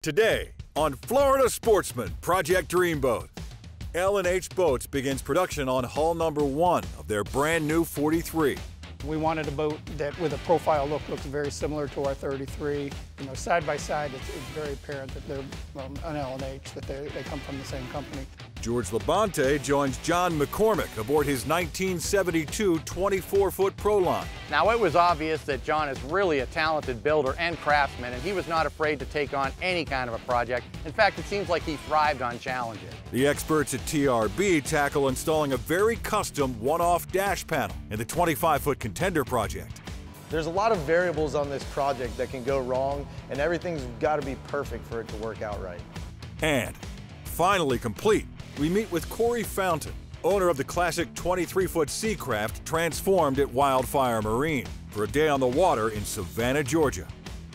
Today on Florida Sportsman Project Dreamboat, L&H Boats begins production on hull number 1 of their brand new 43. We wanted a boat that with a profile look looks very similar to our 33. You know, side by side, it's very apparent that they're an L&H, that they come from the same company. George LaBonte joins John McCormick aboard his 1972 24-foot Pro Line. Now, it was obvious that John is really a talented builder and craftsman, and he was not afraid to take on any kind of a project. In fact, it seems like he thrived on challenges. The experts at TRB tackle installing a very custom one-off dash panel in the 25-foot Contender project. There's a lot of variables on this project that can go wrong, and everything's got to be perfect for it to work out right. And finally complete, we meet with Cory Fountain, owner of the classic 23-foot Seacraft transformed at Wildfire Marine, for a day on the water in Savanna, Georgia.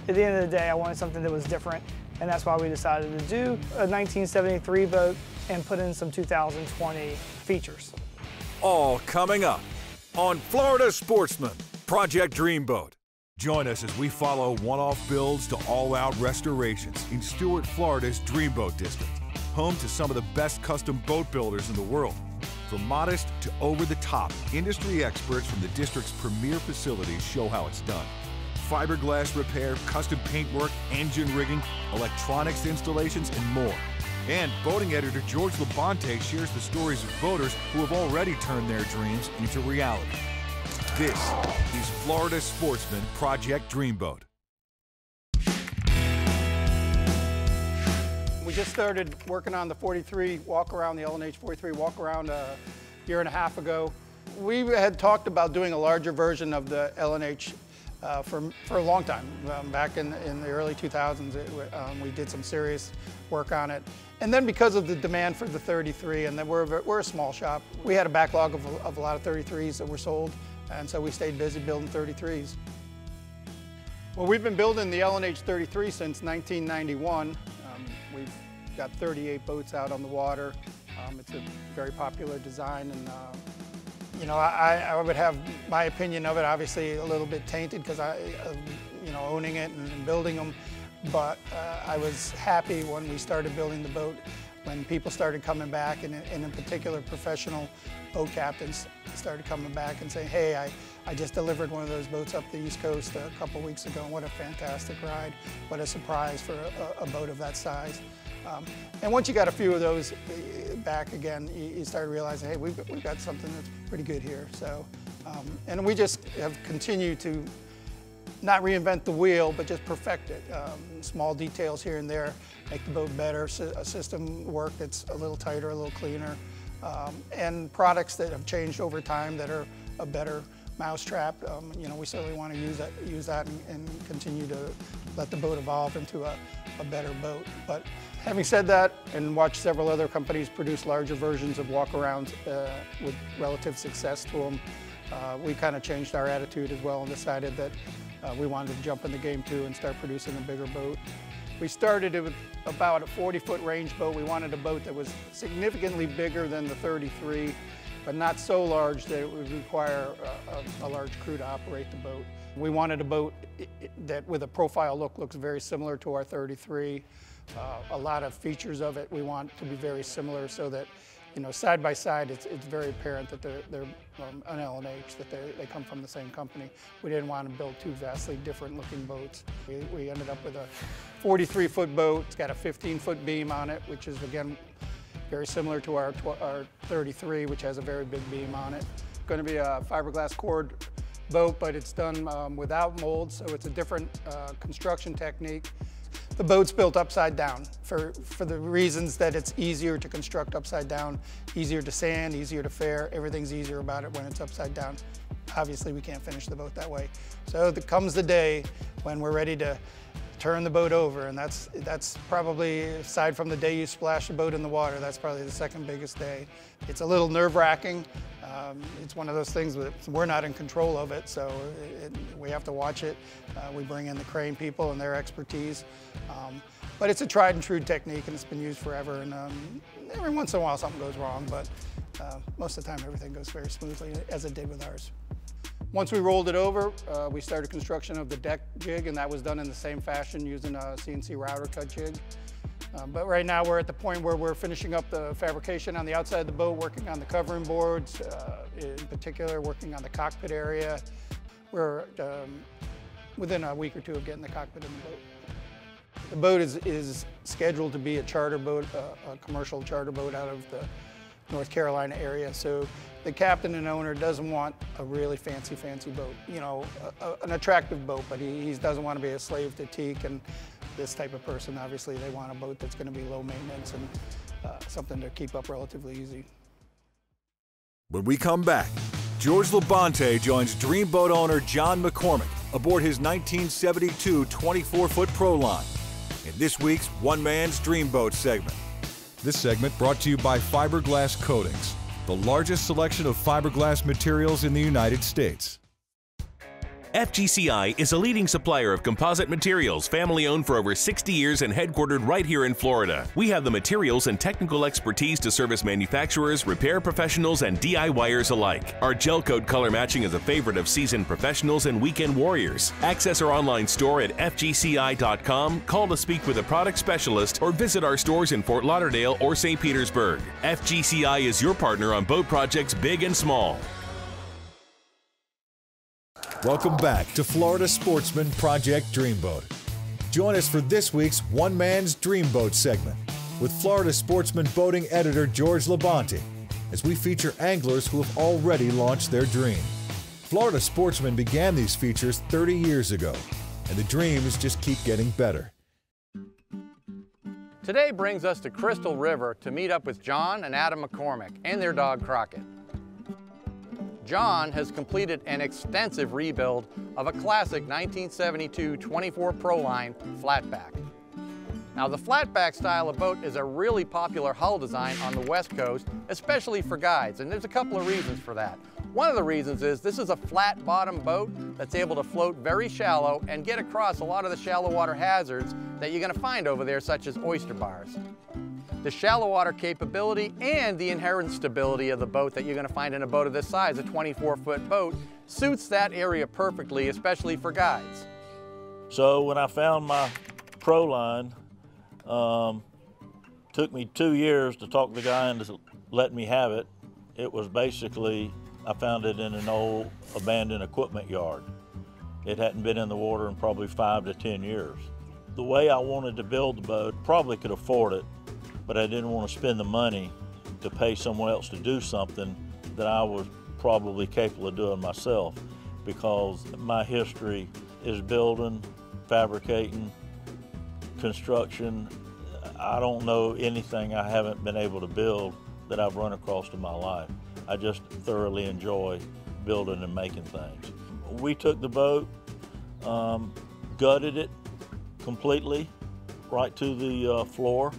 At the end of the day, I wanted something that was different, and that's why we decided to do a 1973 boat and put in some 2020 features. All coming up on Florida Sportsman Project Dreamboat. Join us as we follow one-off builds to all-out restorations in Stuart, Florida's Dreamboat District, home to some of the best custom boat builders in the world. From modest to over-the-top, industry experts from the district's premier facilities show how it's done. Fiberglass repair, custom paintwork, engine rigging, electronics installations, and more. And boating editor George LaBonte shares the stories of boaters who have already turned their dreams into reality. This is Florida Sportsman Project Dreamboat. We just started working on the 43 walk-around, the L&H 43 walk-around a year and a half ago. We had talked about doing a larger version of the L&H for a long time. Back in the early 2000s, we did some serious work on it. And then because of the demand for the 33, and then we're a small shop, we had a backlog of a lot of 33s that were sold, and so we stayed busy building 33s. Well, we've been building the L&H 33 since 1991. We've got 38 boats out on the water. It's a very popular design, and you know, I would have my opinion of it obviously a little bit tainted because you know, owning it and building them. But I was happy when we started building the boat, when people started coming back, and in particular professional boat captains started coming back and saying, hey, I just delivered one of those boats up the East Coast a couple weeks ago, and what a fantastic ride, what a surprise for a boat of that size. And once you got a few of those back again, you started realizing, hey, we've got something that's pretty good here. So, and we just have continued to not reinvent the wheel, but just perfect it. Small details here and there make the boat better, a system work that's a little tighter, a little cleaner, and products that have changed over time that are a better mousetrap. You know, we certainly want to use that and continue to let the boat evolve into a better boat. But having said that, and watched several other companies produce larger versions of walk-arounds with relative success to them, we kind of changed our attitude as well and decided that we wanted to jump in the game too and start producing a bigger boat. We started it with about a 40-foot range boat. We wanted a boat that was significantly bigger than the 33, but not so large that it would require a large crew to operate the boat. We wanted a boat that with a profile look looks very similar to our 33. A lot of features of it we want to be very similar so that, you know, side by side, it's very apparent that they're an L&H, that they come from the same company. We didn't want to build two vastly different looking boats. We ended up with a 43-foot boat. It's got a 15-foot beam on it, which is, again, very similar to our 33, which has a very big beam on it. It's going to be a fiberglass cord boat, but it's done without molds, so it's a different construction technique. The boat's built upside down for the reasons that it's easier to construct upside down, easier to sand, easier to fare. Everything's easier about it when it's upside down. Obviously, we can't finish the boat that way. So there comes the day when we're ready to turn the boat over, and that's probably, aside from the day you splash the boat in the water, that's probably the second biggest day. It's a little nerve-wracking. It's one of those things that we're not in control of it, so we have to watch it. We bring in the crane people and their expertise. But it's a tried and true technique, and it's been used forever. And every once in a while something goes wrong, but most of the time everything goes very smoothly, as it did with ours. Once we rolled it over, we started construction of the deck jig, and that was done in the same fashion using a CNC router cut jig. But right now we're at the point where we're finishing up the fabrication on the outside of the boat, working on the covering boards, in particular working on the cockpit area. We're within a week or two of getting the cockpit in the boat. The boat is scheduled to be a charter boat, a commercial charter boat out of the North Carolina area. So the captain and owner doesn't want a really fancy boat, you know, an attractive boat, but he doesn't want to be a slave to teak. And this type of person, obviously, they want a boat that's going to be low maintenance and something to keep up relatively easy. When we come back, George LaBonte joins Dreamboat owner John McCormick aboard his 1972 24-foot Pro Line in this week's One Man's Dreamboat segment. This segment brought to you by Fiberglass Coatings, the largest selection of fiberglass materials in the United States. FGCI is a leading supplier of composite materials, family-owned for over 60 years and headquartered right here in Florida. We have the materials and technical expertise to service manufacturers, repair professionals, and DIYers alike. Our gel coat color matching is a favorite of seasoned professionals and weekend warriors. Access our online store at fgci.com, call to speak with a product specialist, or visit our stores in Fort Lauderdale or St. Petersburg. FGCI is your partner on boat projects big and small. Welcome back to Florida Sportsman Project Dreamboat. Join us for this week's One Man's Dreamboat segment with Florida Sportsman boating editor George LaBonte as we feature anglers who have already launched their dream. Florida Sportsman began these features 30 years ago, and the dreams just keep getting better. Today brings us to Crystal River to meet up with John and Adam McCormick and their dog Crockett. John has completed an extensive rebuild of a classic 1972 24 Pro Line flatback. Now, the flatback style of boat is a really popular hull design on the West Coast, especially for guides, and there's a couple of reasons for that. One of the reasons is this is a flat bottom boat that's able to float very shallow and get across a lot of the shallow water hazards that you're going to find over there, such as oyster bars. The shallow water capability and the inherent stability of the boat that you're going to find in a boat of this size, a 24-foot boat, suits that area perfectly, especially for guides. So when I found my Pro Line, took me 2 years to talk the guy into letting me have it. It was basically, I found it in an old abandoned equipment yard. It hadn't been in the water in probably 5 to 10 years. The way I wanted to build the boat, probably could afford it, but I didn't want to spend the money to pay someone else to do something that I was probably capable of doing myself, because my history is building, fabricating, construction. I don't know anything I haven't been able to build that I've run across in my life. I just thoroughly enjoy building and making things. We took the boat, gutted it completely, right to the floor,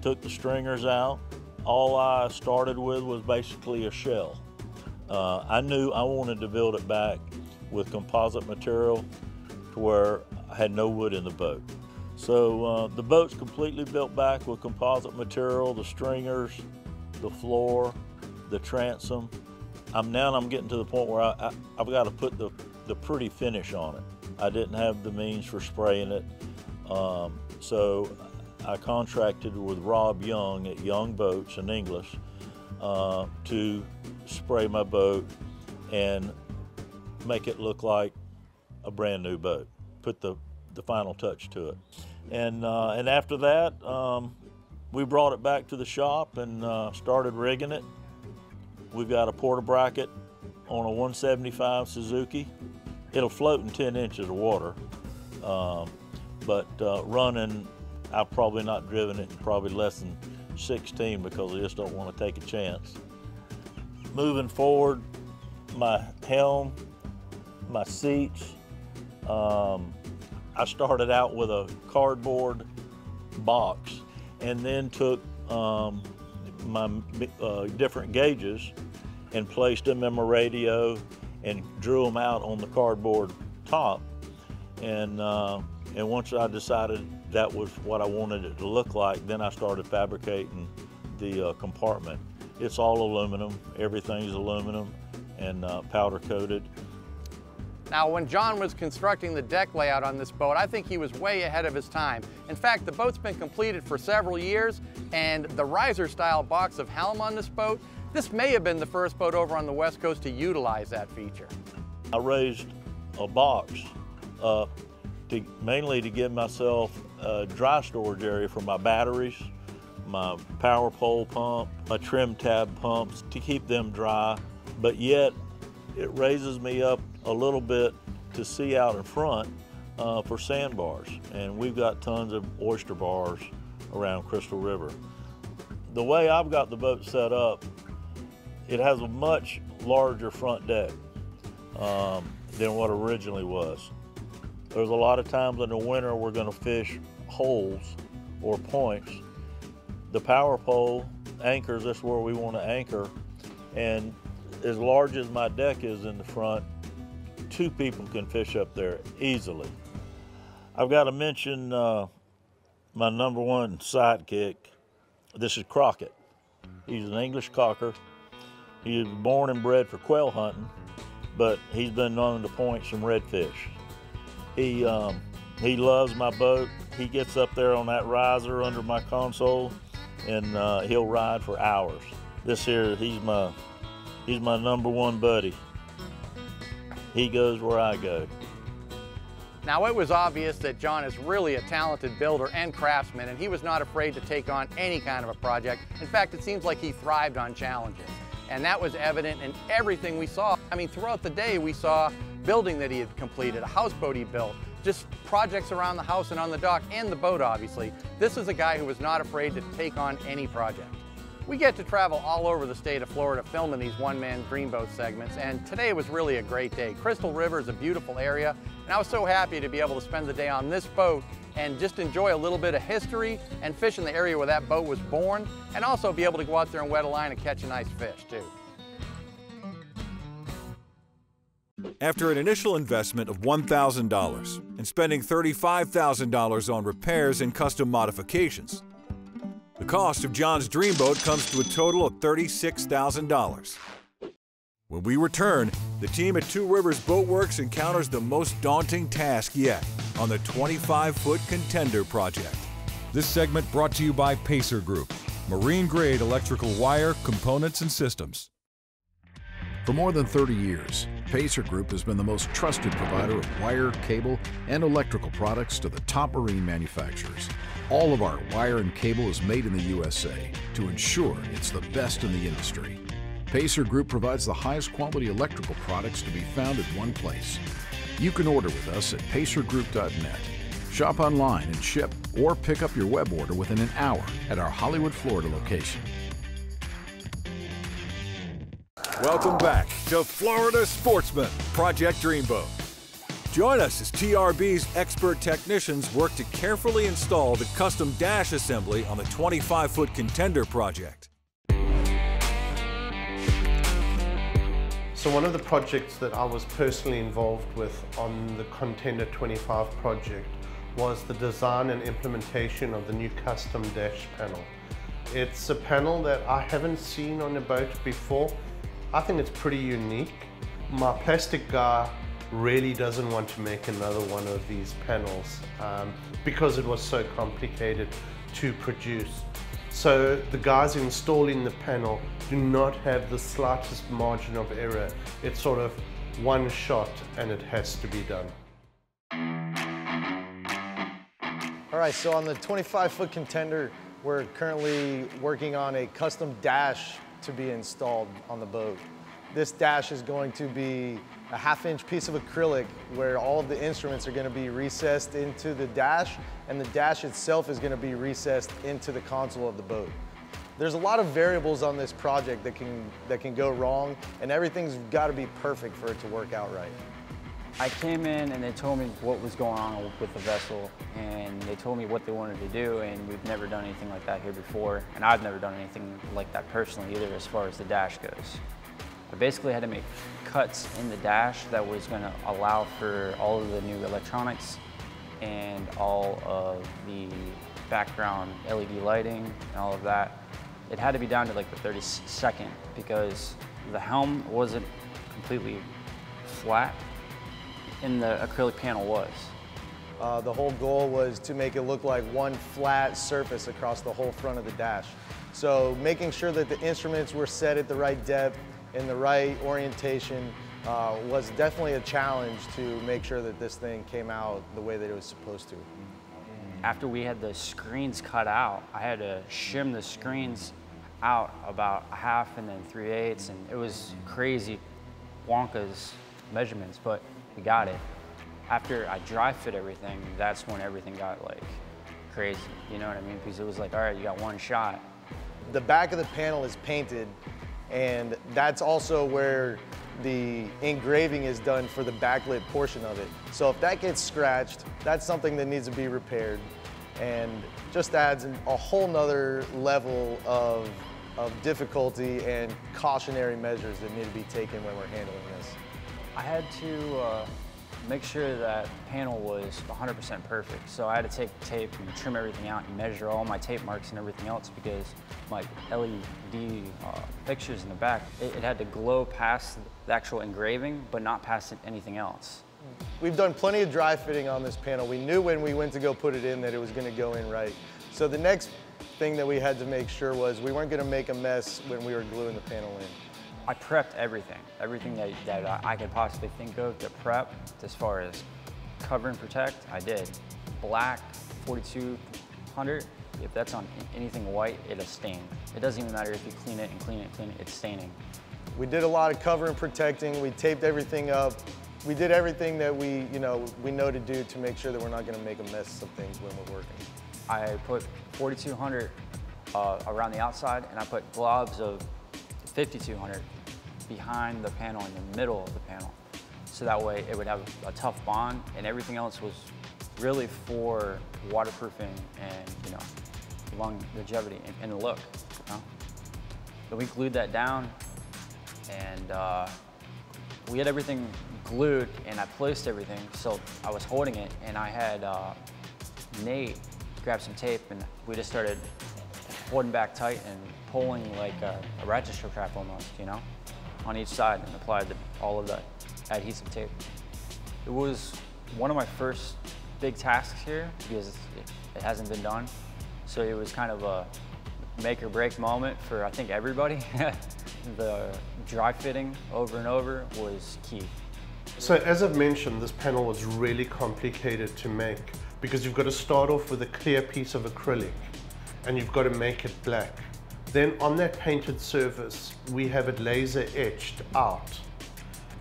took the stringers out. All I started with was basically a shell. I knew I wanted to build it back with composite material to where I had no wood in the boat. So the boat's completely built back with composite material, the stringers, the floor, the transom. I'm getting to the point where I've got to put the pretty finish on it. I didn't have the means for spraying it, so I contracted with Rob Young at Young Boats in English to spray my boat and make it look like a brand new boat, put the final touch to it. And after that, we brought it back to the shop and started rigging it. We've got a porta bracket on a 175 Suzuki. It'll float in 10 inches of water, but running, I've probably not driven it in probably less than 16 because I just don't want to take a chance. Moving forward, my helm, my seats, I started out with a cardboard box and then took my different gauges and placed them in my radio and drew them out on the cardboard top. And once I decided that was what I wanted it to look like, then I started fabricating the compartment. It's all aluminum, everything's aluminum and powder coated. Now, when John was constructing the deck layout on this boat, I think he was way ahead of his time. In fact, the boat's been completed for several years, and the riser-style box of helm on this boat, this may have been the first boat over on the West Coast to utilize that feature. I raised a box up mainly to give myself a dry storage area for my batteries, my power pole pump, my trim tab pumps, to keep them dry, but yet it raises me up a little bit to see out in front for sandbars. And we've got tons of oyster bars around Crystal River. The way I've got the boat set up, it has a much larger front deck than what originally was. There's a lot of times in the winter we're going to fish holes or points. The power pole anchors us where we want to anchor, and as large as my deck is in the front, 2 people can fish up there easily. I've got to mention my #1 sidekick. This is Crockett. He's an English cocker. He was born and bred for quail hunting, but he's been known to point some redfish. He loves my boat. He gets up there on that riser under my console, and he'll ride for hours. This here, he's my #1 buddy. He goes where I go. Now, it was obvious that John is really a talented builder and craftsman, and he was not afraid to take on any kind of a project. In fact, it seems like he thrived on challenges. And that was evident in everything we saw. I mean, throughout the day, we saw building that he had completed, a houseboat he built, just projects around the house and on the dock, and the boat, obviously. This is a guy who was not afraid to take on any project. We get to travel all over the state of Florida filming these one-man Dreamboat segments, and today was really a great day. Crystal River is a beautiful area, and I was so happy to be able to spend the day on this boat and just enjoy a little bit of history and fish in the area where that boat was born, and also be able to go out there and wet a line and catch a nice fish, too. After an initial investment of $1,000 and spending $35,000 on repairs and custom modifications, the cost of John's Dreamboat comes to a total of $36,000. When we return, the team at Two Rivers Boatworks encounters the most daunting task yet on the 25-foot Contender project. This segment brought to you by Pacer Group, marine-grade electrical wire, components, and systems. For more than 30 years, Pacer Group has been the most trusted provider of wire, cable, and electrical products to the top marine manufacturers. All of our wire and cable is made in the USA to ensure it's the best in the industry. Pacer Group provides the highest quality electrical products to be found at one place. You can order with us at pacergroup.net. Shop online and ship, or pick up your web order within an hour at our Hollywood, Florida location. Welcome back to Florida Sportsman, Project Dreamboat. Join us as TRB's expert technicians work to carefully install the custom dash assembly on the 25-foot Contender project. So one of the projects that I was personally involved with on the Contender 25 project was the design and implementation of the new custom dash panel. It's a panel that I haven't seen on a boat before. I think it's pretty unique. My plastic guy really doesn't want to make another one of these panels because it was so complicated to produce. So the guys installing the panel do not have the slightest margin of error. It's sort of one shot and it has to be done. All right, so on the 25-foot Contender, we're currently working on a custom dash to be installed on the boat. This dash is going to be a half-inch piece of acrylic where all of the instruments are going to be recessed into the dash, and the dash itself is going to be recessed into the console of the boat. There's a lot of variables on this project that can go wrong, and everything's got to be perfect for it to work out right. I came in and they told me what was going on with the vessel, and they told me what they wanted to do, and we've never done anything like that here before, and I've never done anything like that personally either as far as the dash goes. I basically had to make cuts in the dash that was going to allow for all of the new electronics and all of the background LED lighting and all of that. It had to be down to like the 32nd because the helm wasn't completely flat. in the acrylic panel was? The whole goal was to make it look like one flat surface across the whole front of the dash. So making sure that the instruments were set at the right depth, in the right orientation, was definitely a challenge to make sure that this thing came out the way that it was supposed to. After we had the screens cut out, I had to shim the screens out about a half and then 3/8, and it was crazy Wonka's measurements, but we got it. After I dry fit everything, that's when everything got like crazy, you know what I mean? Because it was like, all right, you got one shot. The back of the panel is painted, and that's also where the engraving is done for the backlit portion of it. So if that gets scratched, that's something that needs to be repaired, and just adds a whole nother level of difficulty and cautionary measures that need to be taken when we're handling this. I had to make sure that panel was 100% perfect. So I had to take tape and trim everything out and measure all my tape marks and everything else, because my LED fixtures in the back, it had to glow past the actual engraving, but not past anything else. We've done plenty of dry fitting on this panel. We knew when we went to go put it in that it was gonna go in right. So the next thing that we had to make sure was we weren't gonna make a mess when we were gluing the panel in. I prepped everything that I could possibly think of to prep as far as cover and protect. I did. Black 4200, if that's on anything white, it'll stain. It doesn't even matter if you clean it and clean it and clean it, it's staining. We did a lot of cover and protecting. We taped everything up. We did everything that we know to do to make sure that we're not gonna make a mess of things when we're working. I put 4200 around the outside, and I put globs of 5200 behind the panel, in the middle of the panel. So that way it would have a tough bond, and everything else was really for waterproofing and, longevity and the look, But we glued that down, and we had everything glued, and I placed everything. So I was holding it, and I had Nate grab some tape, and we just started holding back tight and pulling like a ratchet strap almost, on each side, and applied all of that adhesive tape. It was one of my first big tasks here, because it hasn't been done. So it was kind of a make or break moment for, I think, everybody. The dry fitting over and over was key. So as I've mentioned, this panel was really complicated to make, because you've got to start off with a clear piece of acrylic, and you've got to make it black. Then on that painted surface, we have it laser etched out.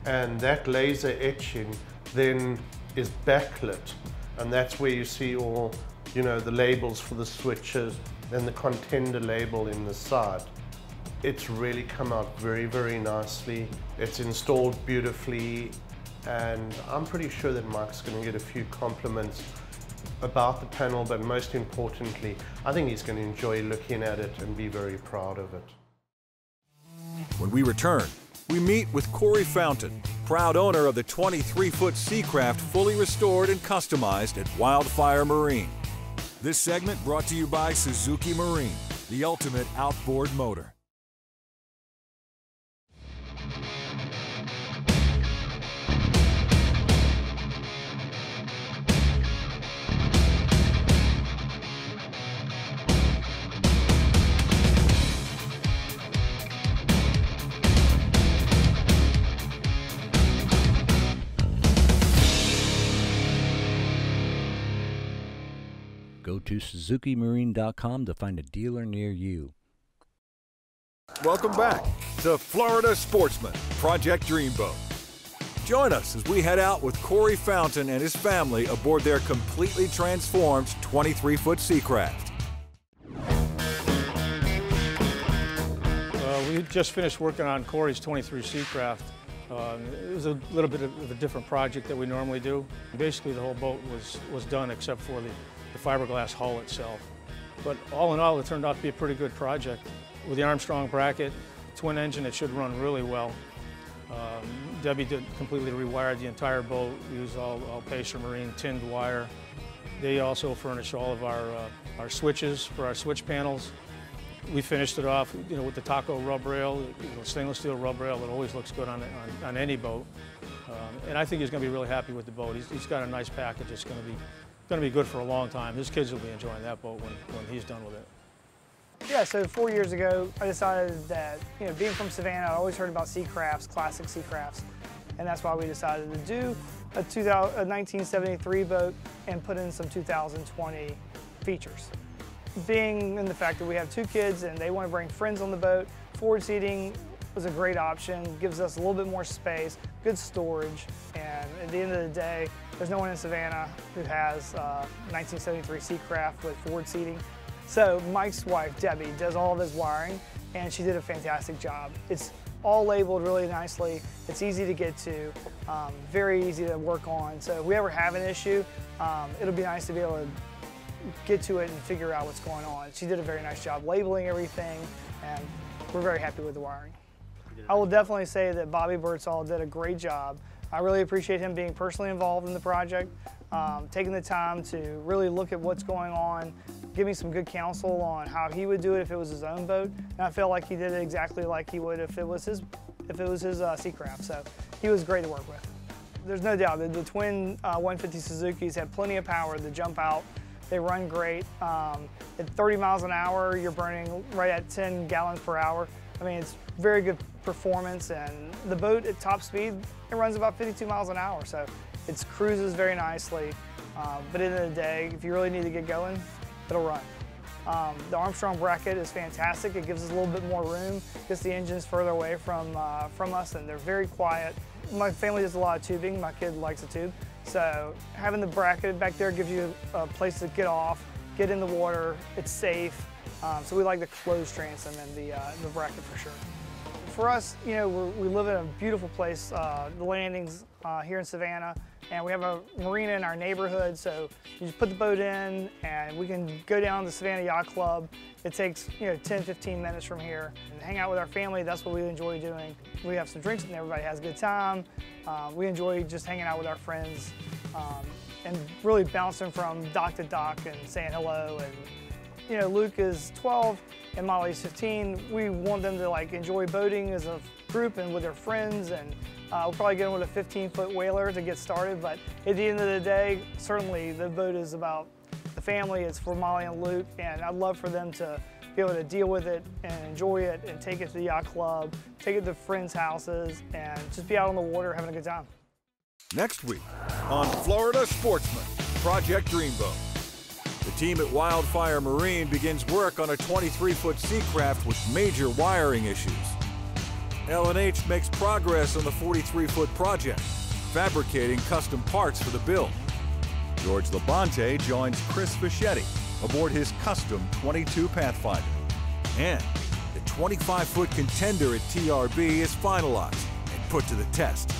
And that laser etching then is backlit. And that's where you see all, the labels for the switches and the Contender label in the side. It's really come out very, very nicely. It's installed beautifully. And I'm pretty sure that Mike's going to get a few compliments about the panel, but most importantly, I think he's going to enjoy looking at it and be very proud of it. When we return, we meet with Cory Fountain, proud owner of the 23-foot Seacraft, fully restored and customized at Wildfire Marine. This segment brought to you by Suzuki Marine, the ultimate outboard motor. Go to SuzukiMarine.com to find a dealer near you. Welcome back to Florida Sportsman, Project Dreamboat. Join us as we head out with Cory Fountain and his family aboard their completely transformed 23-foot Seacraft. We just finished working on Cory's 23 Seacraft. It was a little bit of a different project that we normally do. Basically, the whole boat was done except for the fiberglass hull itself. But all in all, it turned out to be a pretty good project. With the Armstrong bracket, twin engine, it should run really well. Debbie completely rewired the entire boat, used all Pacer Marine tinned wire. They also furnished all of our switches for our switch panels. We finished it off, with the taco rub rail, stainless steel rub rail that always looks good on any boat. And I think he's going to be really happy with the boat. He's got a nice package. It's going to be good for a long time. His kids will be enjoying that boat when he's done with it. Yeah, so 4 years ago, I decided that, being from Savannah, I always heard about Seacrafts, classic Seacrafts, and that's why we decided to do a 1973 boat and put in some 2020 features. Being in the fact that we have 2 kids and they want to bring friends on the boat, forward seating was a great option, gives us a little bit more space, good storage, and at the end of the day, there's no one in Savannah who has 1973 Seacraft with forward seating. So Mike's wife, Debbie, does all of his wiring, and she did a fantastic job. It's all labeled really nicely. It's easy to get to, very easy to work on. So if we ever have an issue, it'll be nice to be able to get to it and figure out what's going on. She did a very nice job labeling everything, and we're very happy with the wiring. I will definitely say that Bobby Birdsall did a great job. I really appreciate him being personally involved in the project, taking the time to really look at what's going on, give me some good counsel on how he would do it if it was his own boat, and I felt like he did it exactly like he would if it was his Seacraft. So he was great to work with. There's no doubt that the twin 150 Suzukis have plenty of power to jump out. They run great. At 30 miles an hour, you're burning right at 10 gallons per hour. I mean, it's very good performance, and the boat at top speed, it runs about 52 miles an hour, so it cruises very nicely. But at the end of the day, if you really need to get going, it'll run. The Armstrong bracket is fantastic. It gives us a little bit more room, gets the engines further away from us, and they're very quiet. My family does a lot of tubing. My kid likes to tube. So having the bracket back there gives you a place to get off, get in the water. It's safe. So we like the closed transom and the bracket for sure. For us, we live in a beautiful place, the landings here in Savannah, and we have a marina in our neighborhood, so you just put the boat in and we can go down to the Savannah Yacht Club. It takes 10-15 minutes from here and hang out with our family. That's what we enjoy doing. We have some drinks and everybody has a good time. We enjoy just hanging out with our friends and really bouncing from dock to dock and saying hello. And Luke is 12 and Molly's 15. We want them to enjoy boating as a group and with their friends, and we'll probably get them with a 15-foot whaler to get started, but at the end of the day, certainly the boat is about the family. It's for Molly and Luke, and I'd love for them to be able to deal with it and enjoy it and take it to the yacht club, take it to friends' houses, and just be out on the water having a good time. Next week on Florida Sportsman, Project Dreamboat. The team at Wildfire Marine begins work on a 23-foot Seacraft with major wiring issues. L&H makes progress on the 43-foot project, fabricating custom parts for the build. George LaBonte joins Chris Fischetti aboard his custom 22 Pathfinder. And the 25-foot Contender at TRB is finalized and put to the test.